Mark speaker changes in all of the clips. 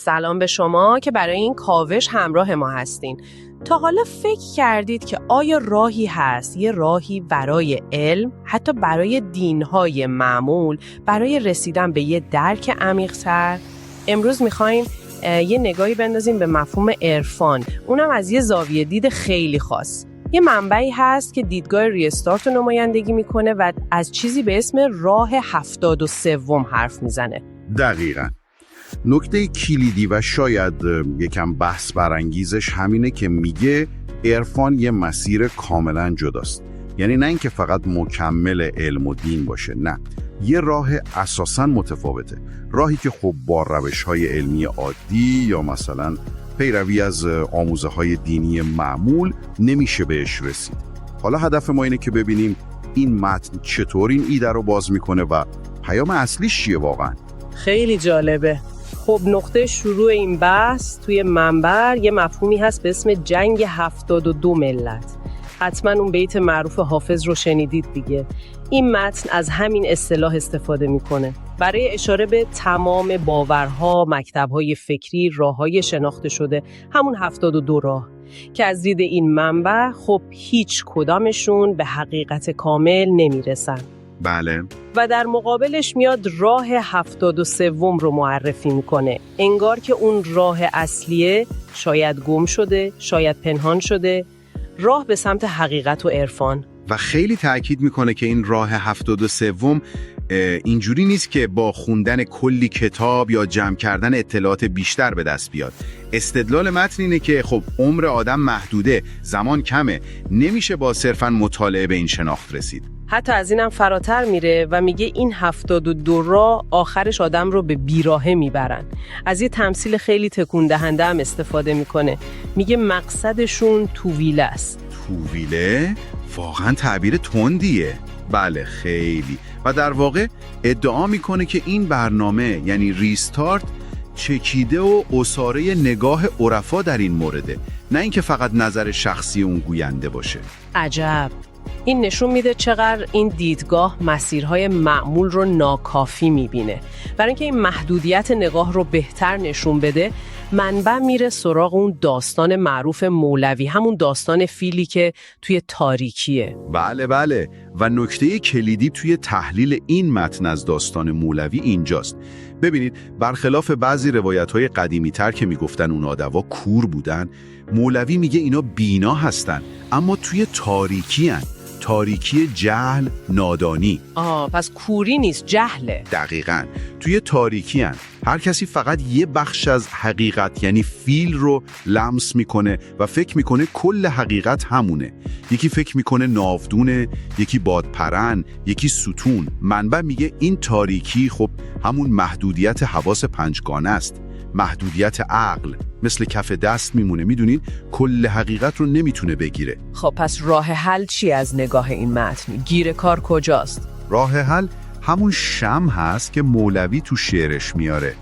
Speaker 1: سلام به شما که برای این کاوش همراه ما هستین. تا حالا فکر کردید که آیا راهی هست، یه راهی برای علم، حتی برای دینهای معمول، برای رسیدن به یه درک عمیق‌تر؟ امروز می‌خوایم یه نگاهی بندازیم به مفهوم عرفان، اونم از یه زاویه دید خیلی خاص. یه منبعی هست که دیدگاه ریستارت رو نمایندگی میکنه و از چیزی به اسم راه 73 حرف میزنه.
Speaker 2: دقیقاً. نکته کلیدی و شاید یکم بحث برانگیزش همینه که میگه عرفان یه مسیر کاملا جداست. یعنی نه اینکه فقط مکمل علم و دین باشه، نه، یه راه اساساً متفاوته. راهی که خب با روش‌های علمی عادی یا مثلا پیروی از آموزه‌های دینی معمول نمیشه بهش رسید. حالا هدف ما اینه که ببینیم این متن چطور این ایده رو باز میکنه و پیام اصلیش چیه واقعاً.
Speaker 1: خیلی جالبه. خب نقطه شروع این بحث توی منبر یه مفهومی هست به اسم جنگ 72 ملت. حتما اون بیت معروف حافظ رو شنیدید دیگه. این متن از همین اصطلاح استفاده میکنه برای اشاره به تمام باورها، مکتب‌های فکری، راه‌های شناخته شده، همون 72 راه که از دید این منبع خب هیچ کدامشون به حقیقت کامل نمیرسن.
Speaker 2: بله.
Speaker 1: و در مقابلش میاد راه 73 رو معرفی میکنه. انگار که اون راه اصلیه شاید گم شده، شاید پنهان شده، راه به سمت حقیقت و عرفان.
Speaker 2: و خیلی تأکید میکنه که این راه 73 اینجوری نیست که با خوندن کلی کتاب یا جمع کردن اطلاعات بیشتر به دست بیاد. استدلال متن اینه که خب عمر آدم محدوده، زمان کمه، نمیشه با صرفاً مطالعه به این شناخت رسید.
Speaker 1: حتی از اینم فراتر میره و میگه این 72 راه آخرش آدم رو به بیراهه میبرن. از یه تمثیل خیلی تکون دهنده هم استفاده میکنه. میگه مقصدشون توویله است.
Speaker 2: توویله؟ واقعا تعبیر تندیه. بله خیلی. و در واقع ادعا میکنه که این برنامه یعنی ریستارت چکیده و اساره نگاه عرفا در این مورده، نه اینکه فقط نظر شخصی اون گوینده باشه.
Speaker 1: عجب. این نشون میده چقدر این دیدگاه مسیرهای معمول رو ناکافی میبینه. برای اینکه این محدودیت نگاه رو بهتر نشون بده، منبع میره سراغ اون داستان معروف مولوی، همون داستان فیلی که توی تاریکیه.
Speaker 2: بله. و نکته کلیدی توی تحلیل این متن از داستان مولوی اینجاست. ببینید، برخلاف بعضی روایت‌های قدیمی‌تر که میگفتن اون آدوا کور بودن، مولوی میگه اینا بینا هستن، اما توی تاریکی هن. تاریکی جهل، نادانی.
Speaker 1: پس کوری نیست، جهله.
Speaker 2: دقیقاً. توی تاریکی هن. هر کسی فقط یه بخش از حقیقت یعنی فیل رو لمس میکنه و فکر میکنه کل حقیقت همونه. یکی فکر میکنه ناودونه، یکی بادپرن، یکی ستون. منبع میگه این تاریکی خب همون محدودیت حواس پنجگانه است. محدودیت عقل مثل کف دست میمونه، میدونین کل حقیقت رو نمیتونه بگیره.
Speaker 1: خب پس راه حل چی از نگاه این متن؟ گیر کار کجاست؟
Speaker 2: راه حل همون شمع هست که مولوی تو شعرش میاره.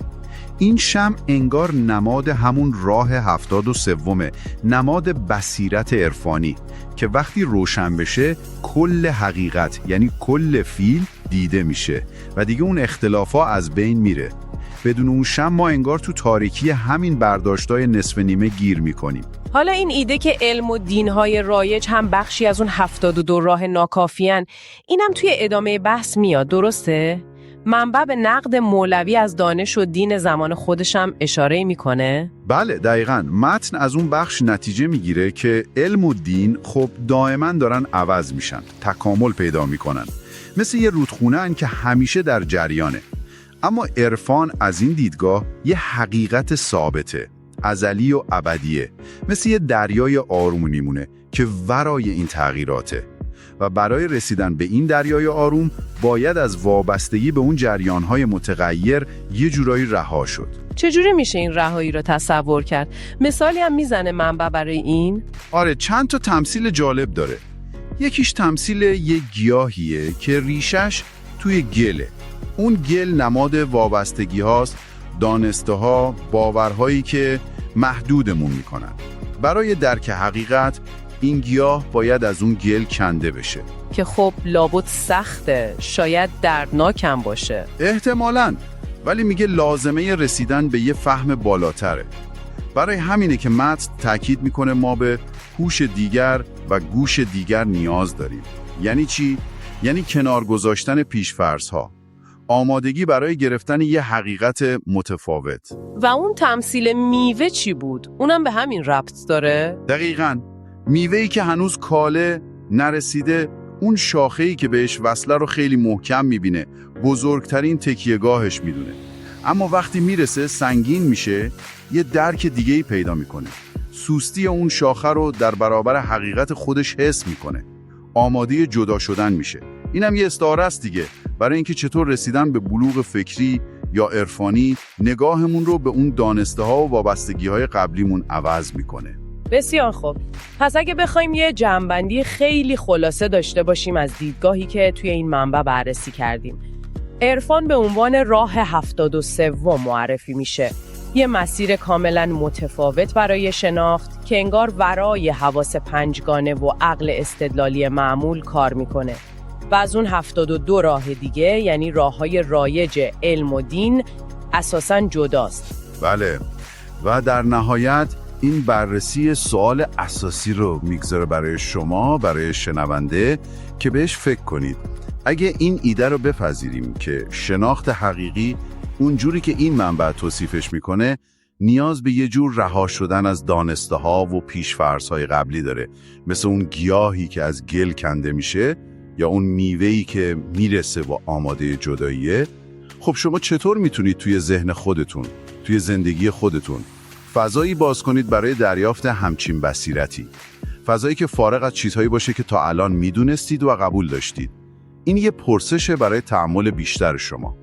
Speaker 2: این شمع انگار نماد همون راه 73، نماد بصیرت عرفانی که وقتی روشن بشه کل حقیقت یعنی کل فیل دیده میشه و دیگه اون اختلافا از بین میره. بدون اون شمع ما انگار تو تاریکی همین برداشتای نصف نیمه گیر میکنیم.
Speaker 1: حالا این ایده که علم و دینهای رایج هم بخشی از اون 72 راه ناکافیان، اینم توی ادامه بحث میاد، درسته؟ منبع به نقد مولوی از دانش و دین زمان خودشم اشاره میکنه؟
Speaker 2: بله دقیقاً. متن از اون بخش نتیجه میگیره که علم و دین خب دائما دارن عوض میشن، تکامل پیدا میکنن. مثل یه رودخونه ان که همیشه در جریانه. اما عرفان از این دیدگاه یه حقیقت ثابته، ازلی و ابدیه، مثل یه دریای آروم میمونه که ورای این تغییراته و برای رسیدن به این دریای آروم باید از وابستگی به اون جریانهای متغیر یه جورایی رها شد.
Speaker 1: چجوری میشه این رهایی رو تصور کرد؟ مثالی هم میزنه منبع برای این؟
Speaker 2: آره، چند تا تمثیل جالب داره. یکیش تمثیل یه گیاهیه که ریشش توی گله. اون گل نماد وابستگی هاست، دانسته ها، باورهایی که محدودمون میکنن. برای درک حقیقت این گیاه باید از اون گل کنده بشه که
Speaker 1: خب لابد سخته، شاید دردناکم باشه.
Speaker 2: احتمالاً. ولی میگه لازمه رسیدن به یه فهم بالاتره. برای همینه که متن تاکید میکنه ما به هوش دیگر و گوش دیگر نیاز داریم. یعنی چی؟ یعنی کنار گذاشتن پیش‌فرض‌ها، آمادگی برای گرفتن یه حقیقت متفاوت.
Speaker 1: و اون تمثیل میوه چی بود؟ اونم به همین ربط داره؟
Speaker 2: دقیقاً. میوه‌ای که هنوز کاله نرسیده، اون شاخه‌ای که بهش وصله رو خیلی محکم میبینه، بزرگترین تکیهگاهش میدونه. اما وقتی میرسه سنگین میشه، یه درک دیگه‌ای پیدا میکنه. سوستی اون شاخه رو در برابر حقیقت خودش حس میکنه. آماده جدا شدن میشه. اینم یه استعاره است دیگه، برای اینکه چطور رسیدن به بلوغ فکری یا عرفانی نگاهمون رو به اون دانسته‌ها و وابستگی‌های قبلیمون عوض میکنه.
Speaker 1: بسیار خوب. پس اگه بخوایم یه جمع‌بندی خیلی خلاصه داشته باشیم از دیدگاهی که توی این منبع بررسی کردیم، عرفان به عنوان راه 73 معرفی میشه. یه مسیر کاملا متفاوت برای شناخت که انگار ورای حواس پنجگانه و عقل استدلالی معمول کار میکنه. و از اون 72 راه دیگه، یعنی راه‌های رایج علم و دین، اساساً جداست.
Speaker 2: بله. و در نهایت این بررسی سوال اساسی رو میگذاره برای شما، برای شنونده، که بهش فکر کنید. اگه این ایده رو بپذیریم که شناخت حقیقی اونجوری که این منبع توصیفش میکنه نیاز به یه جور رها شدن از دانسته ها و پیش‌فرض‌های قبلی داره، مثل اون گیاهی که از گل کنده میشه یا اون میوه‌ای که میرسه و آماده جداییه. خب شما چطور میتونید توی ذهن خودتون، توی زندگی خودتون فضایی باز کنید برای دریافت همچین بصیرتی؟ فضایی که فارغ از چیزهایی باشه که تا الان میدونستید و قبول داشتید. این یه پرسشه برای تأمل بیشتر شما.